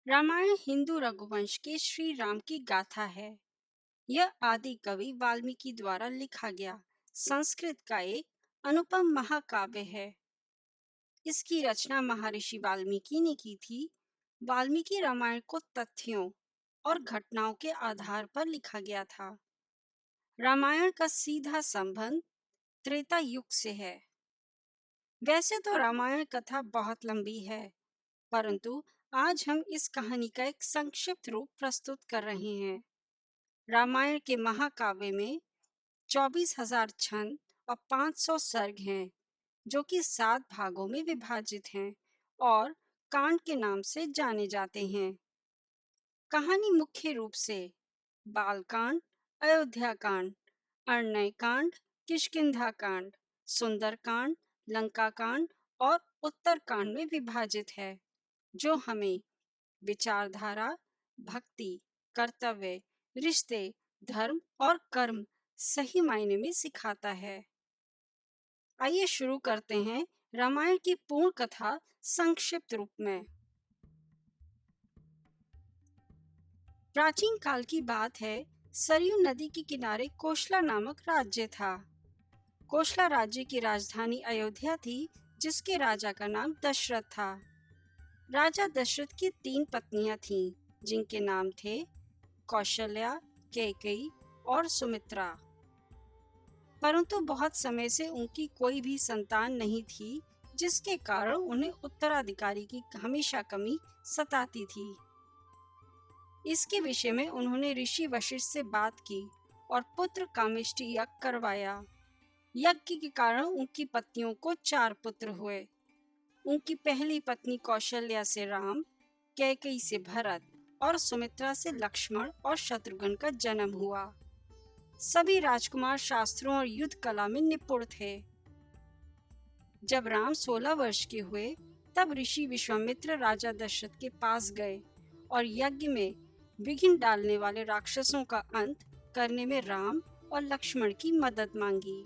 रामायण हिंदू रघुवंश के श्री राम की गाथा है। यह आदि कवि वाल्मीकि द्वारा लिखा गया संस्कृत का एक अनुपम महाकाव्य है। इसकी रचना महर्षि वाल्मीकि ने की थी। वाल्मीकि रामायण को तथ्यों और घटनाओं के आधार पर लिखा गया था। रामायण का सीधा संबंध त्रेता युग से है। वैसे तो रामायण कथा बहुत लंबी है, परंतु आज हम इस कहानी का एक संक्षिप्त रूप प्रस्तुत कर रहे हैं। रामायण के महाकाव्य में 24,000 छंद और 500 सर्ग हैं, जो कि 7 भागों में विभाजित हैं और कांड के नाम से जाने जाते हैं। कहानी मुख्य रूप से बालकांड, अयोध्या कांड, अरण्य कांड, किष्किंधा कांड, सुंदर कांड, लंका कांड और उत्तर कांड में विभाजित है, जो हमें विचारधारा, भक्ति, कर्तव्य, रिश्ते, धर्म और कर्म सही मायने में सिखाता है। आइए शुरू करते हैं रामायण की पूर्ण कथा संक्षिप्त रूप में। प्राचीन काल की बात है। सरयू नदी के किनारे कोशला नामक राज्य था। कोशला राज्य की राजधानी अयोध्या थी, जिसके राजा का नाम दशरथ था। राजा दशरथ की 3 पत्नियां थीं, जिनके नाम थे कौशल्या, कैकेयी और सुमित्रा। परंतु बहुत समय से उनकी कोई भी संतान नहीं थी, जिसके कारण उन्हें उत्तराधिकारी की हमेशा कमी सताती थी। इसके विषय में उन्होंने ऋषि वशिष्ठ से बात की और पुत्र कामेष्टि यज्ञ करवाया। यज्ञ के कारण उनकी पत्नियों को 4 पुत्र हुए। उनकी पहली पत्नी कौशल्या से राम, कैकेयी से भरत और सुमित्रा से लक्ष्मण और शत्रुघ्न का जन्म हुआ। सभी राजकुमार शास्त्रों और युद्ध कला में निपुण थे। जब राम 16 वर्ष के हुए, तब ऋषि विश्वामित्र राजा दशरथ के पास गए और यज्ञ में विघ्न डालने वाले राक्षसों का अंत करने में राम और लक्ष्मण की मदद मांगी।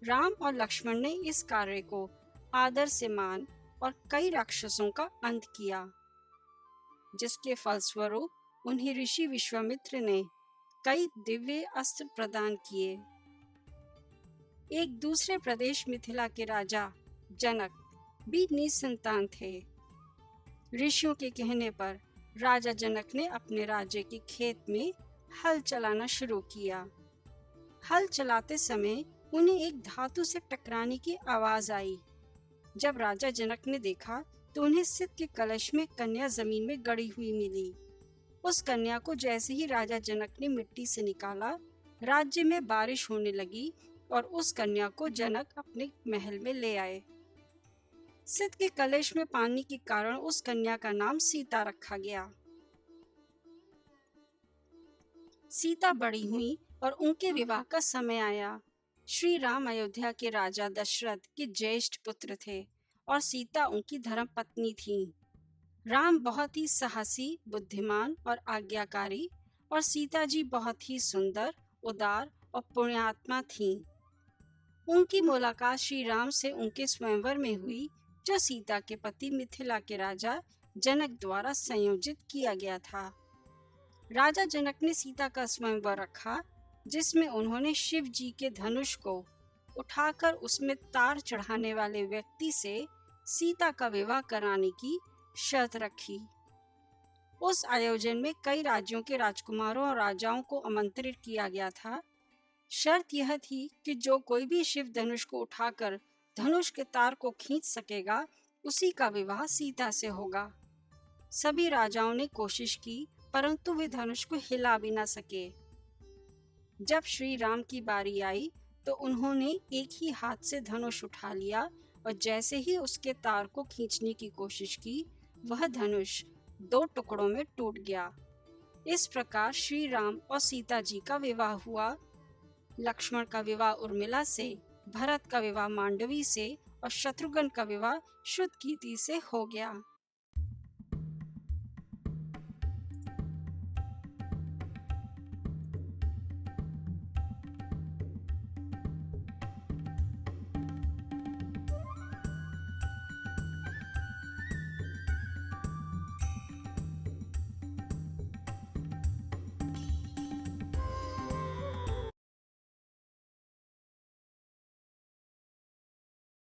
राम और लक्ष्मण ने इस कार्य को आदर से मान और कई राक्षसों का अंत किया, जिसके फलस्वरूप उन्हें ऋषि विश्वामित्र ने कई दिव्य अस्त्र प्रदान किए। एक दूसरे प्रदेश मिथिला के राजा जनक भी निसंतान थे। ऋषियों के कहने पर राजा जनक ने अपने राज्य के खेत में हल चलाना शुरू किया। हल चलाते समय उन्हें एक धातु से टकराने की आवाज आई। जब राजा जनक ने देखा तो उन्हें सित के कलश में कन्या जमीन में गड़ी हुई मिली। उस कन्या को जैसे ही राजा जनक ने मिट्टी से निकाला, राज्य में बारिश होने लगी और उस कन्या को जनक अपने महल में ले आए। सित के कलश में पानी के कारण उस कन्या का नाम सीता रखा गया। सीता बड़ी हुई और उनके विवाह का समय आया। श्री राम अयोध्या के राजा दशरथ के ज्येष्ठ पुत्र थे और सीता उनकी धर्म पत्नी थी। राम बहुत ही साहसी, बुद्धिमान और आज्ञाकारी और सीता जी बहुत ही सुंदर, उदार और पुण्यात्मा थीं। उनकी मुलाकात श्री राम से उनके स्वयंवर में हुई, जो सीता के पति मिथिला के राजा जनक द्वारा संयोजित किया गया था। राजा जनक ने सीता का स्वयंवर रखा, जिसमें उन्होंने शिव जी के धनुष को उठाकर उसमें तार चढ़ाने वाले व्यक्ति से सीता का विवाह कराने की शर्त रखी। उस आयोजन में कई राज्यों के राजकुमारों और राजाओं को आमंत्रित किया गया था। शर्त यह थी कि जो कोई भी शिव धनुष को उठाकर धनुष के तार को खींच सकेगा, उसी का विवाह सीता से होगा। सभी राजाओं ने कोशिश की, परंतु वे धनुष को हिला भी न सके। जब श्री राम की बारी आई तो उन्होंने एक ही हाथ से धनुष उठा लिया और जैसे ही उसके तार को खींचने की कोशिश की, वह धनुष 2 टुकड़ों में टूट गया। इस प्रकार श्री राम और सीता जी का विवाह हुआ। लक्ष्मण का विवाह उर्मिला से, भरत का विवाह मांडवी से और शत्रुघ्न का विवाह श्रुतकीर्ति से हो गया।